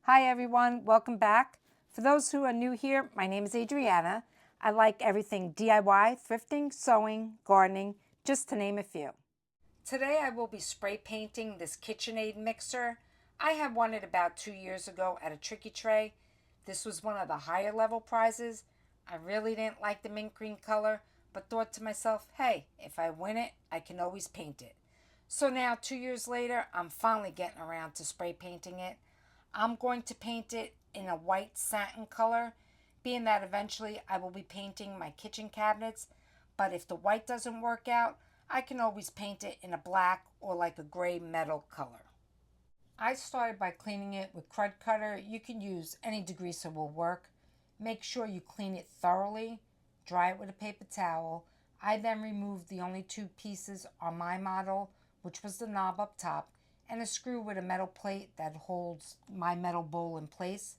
Hi everyone, welcome back. For those who are new here, my name is Adriana. I like everything DIY, thrifting, sewing, gardening, just to name a few. Today I will be spray painting this KitchenAid mixer. I had won it about 2 years ago at a Tricky Tray. This was one of the higher level prizes. I really didn't like the mint green color, but thought to myself, hey, if I win it, I can always paint it. So now 2 years later, I'm finally getting around to spray painting it. I'm going to paint it in a white satin color, being that eventually I will be painting my kitchen cabinets. But if the white doesn't work out, I can always paint it in a black or like a gray metal color. I started by cleaning it with Krud Kutter. You can use any degreaser will work. Make sure you clean it thoroughly. Dry it with a paper towel. I then removed the only two pieces on my model, which was the knob up top and a screw with a metal plate that holds my metal bowl in place.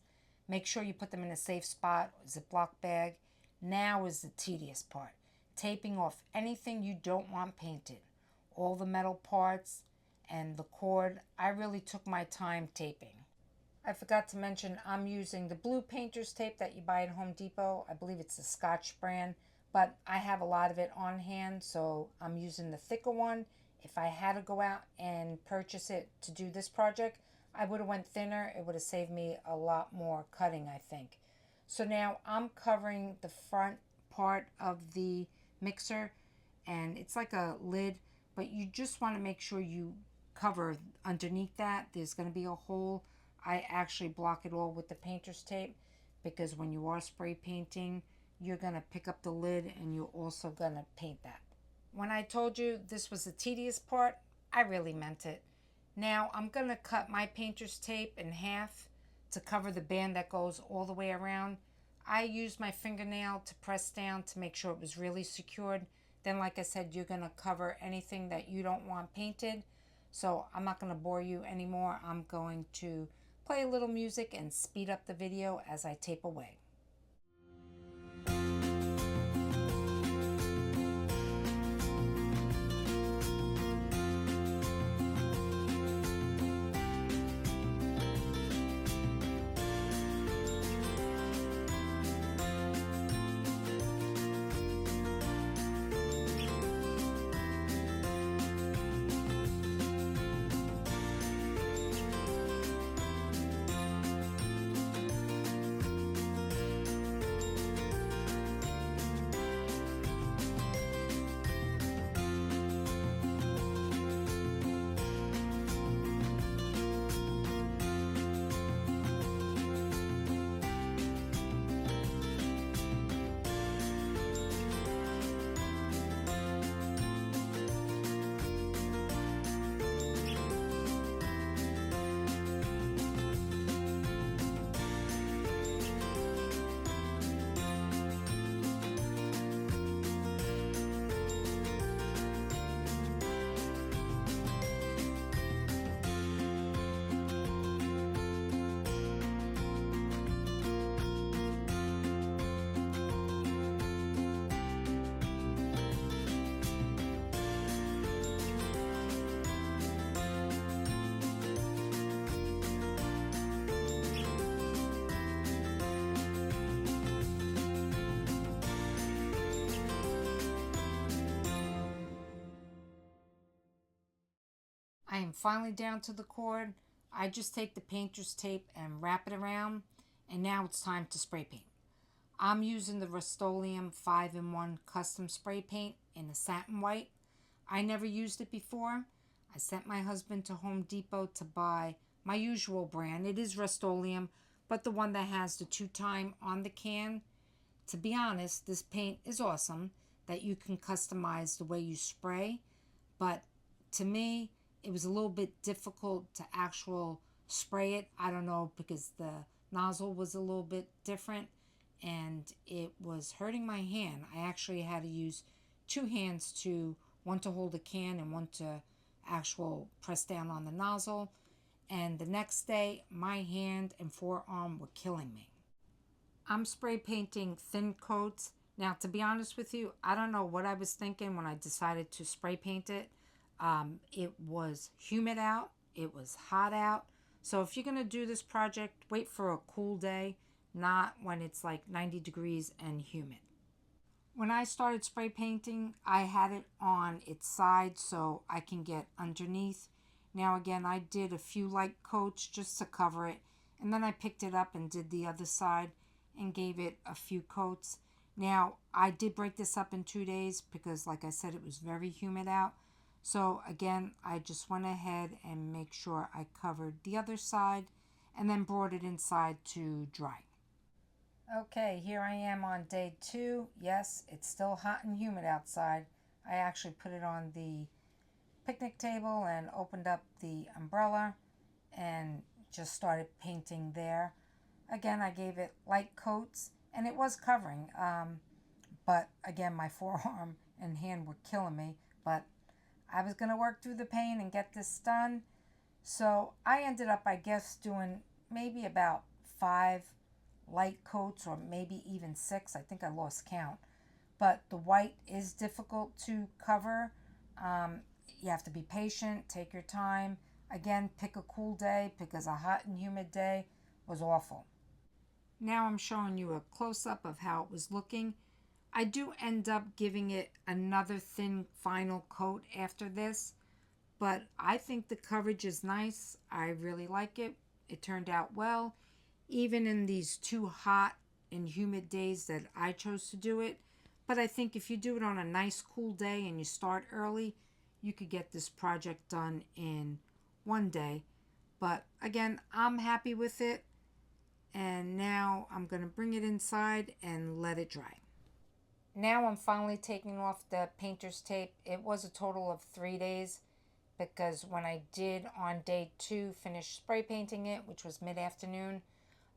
Make sure you put them in a safe spot, Ziploc bag. Now is the tedious part. Taping off anything you don't want painted. All the metal parts and the cord. I really took my time taping. I forgot to mention I'm using the blue painter's tape that you buy at Home Depot. I believe it's the Scotch brand, but I have a lot of it on hand, so I'm using the thicker one. If I had to go out and purchase it to do this project, I would have went thinner. It would have saved me a lot more cutting, I think. So now I'm covering the front part of the mixer, and it's like a lid, but you just want to make sure you cover underneath that. There's going to be a hole. I actually block it all with the painter's tape because when you are spray painting, you're going to pick up the lid and you're also going to paint that. When I told you this was the tedious part, I really meant it. Now I'm going to cut my painter's tape in half to cover the band that goes all the way around. I used my fingernail to press down to make sure it was really secured. Then, like I said, you're going to cover anything that you don't want painted. So I'm not going to bore you anymore. I'm going to play a little music and speed up the video as I tape away. I am finally down to the cord. I just take the painter's tape and wrap it around, and now it's time to spray paint. I'm using the RUST-OLEUM 5-in-1 custom spray paint in a satin white. I never used it before. I sent my husband to Home Depot to buy my usual brand. It is RUST-OLEUM, but the one that has the 2-time on the can. To be honest, this paint is awesome that you can customize the way you spray, but to me, it was a little bit difficult to actual spray it. I don't know, because the nozzle was a little bit different and it was hurting my hand. I actually had to use two hands, one to hold a can and one to actual press down on the nozzle. And the next day, my hand and forearm were killing me. I'm spray painting thin coats. Now, to be honest with you, I don't know what I was thinking when I decided to spray paint it. It was humid out. It was hot out. So if you're going to do this project, wait for a cool day, not when it's like 90 degrees and humid. When I started spray painting, I had it on its side so I can get underneath. Now again, I did a few light coats just to cover it, and then I picked it up and did the other side and gave it a few coats. Now, I did break this up in 2 days because, like I said, it was very humid out. So again, I just went ahead and make sure I covered the other side and then brought it inside to dry. Okay, here I am on day 2. Yes, it's still hot and humid outside. I actually put it on the picnic table and opened up the umbrella and just started painting there. Again, I gave it light coats and it was covering. But again, my forearm and hand were killing me. But I was going to work through the pain and get this done. So I ended up, I guess, doing maybe about 5 light coats or maybe even 6. I think I lost count. But the white is difficult to cover. You have to be patient, take your time. Again, pick a cool day because a hot and humid day was awful. Now I'm showing you a close-up of how it was looking. I do end up giving it another thin final coat after this, but I think the coverage is nice. I really like it. It turned out well. Even in these 2 hot and humid days that I chose to do it. But I think if you do it on a nice cool day and you start early, you could get this project done in 1 day. But again, I'm happy with it. And now I'm going to bring it inside and let it dry. Now I'm finally taking off the painter's tape. It was a total of 3 days because when I did on day 2 finish spray painting it, which was mid-afternoon,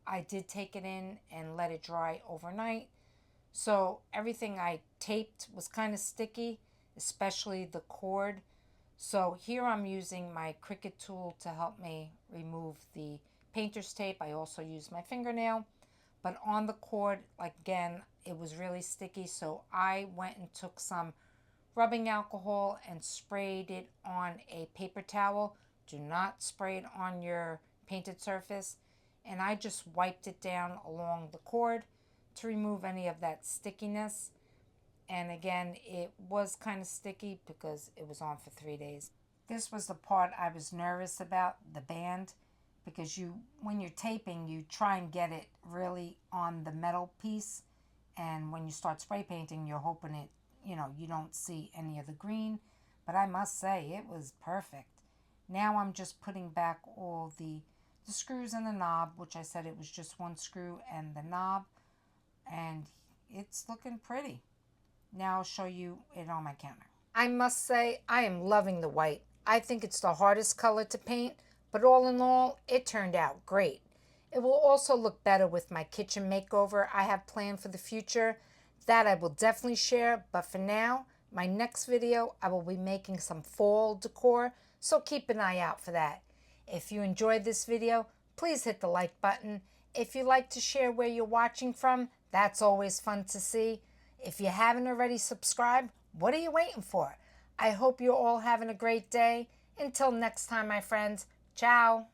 I did take it in and let it dry overnight. So everything I taped was kind of sticky, especially the cord. So here I'm using my Cricut tool to help me remove the painter's tape. I also use my fingernail. But on the cord, again, it was really sticky. So I went and took some rubbing alcohol and sprayed it on a paper towel. Do not spray it on your painted surface. And I just wiped it down along the cord to remove any of that stickiness. And again, it was kind of sticky because it was on for 3 days. This was the part I was nervous about, the band, because when you're taping, you try and get it really on the metal piece. And when you start spray painting, you're hoping it, you don't see any of the green. But I must say, it was perfect. Now I'm just putting back all the screws and the knob, which I said it was just 1 screw and the knob. And it's looking pretty. Now I'll show you it on my counter. I must say, I am loving the white. I think it's the hardest color to paint, but all in all, it turned out great. It will also look better with my kitchen makeover I have planned for the future. That I will definitely share, but for now, my next video, I will be making some fall decor, so keep an eye out for that. If you enjoyed this video, please hit the like button. If you'd like to share where you're watching from, that's always fun to see. If you haven't already subscribed, what are you waiting for? I hope you're all having a great day. Until next time, my friends, ciao.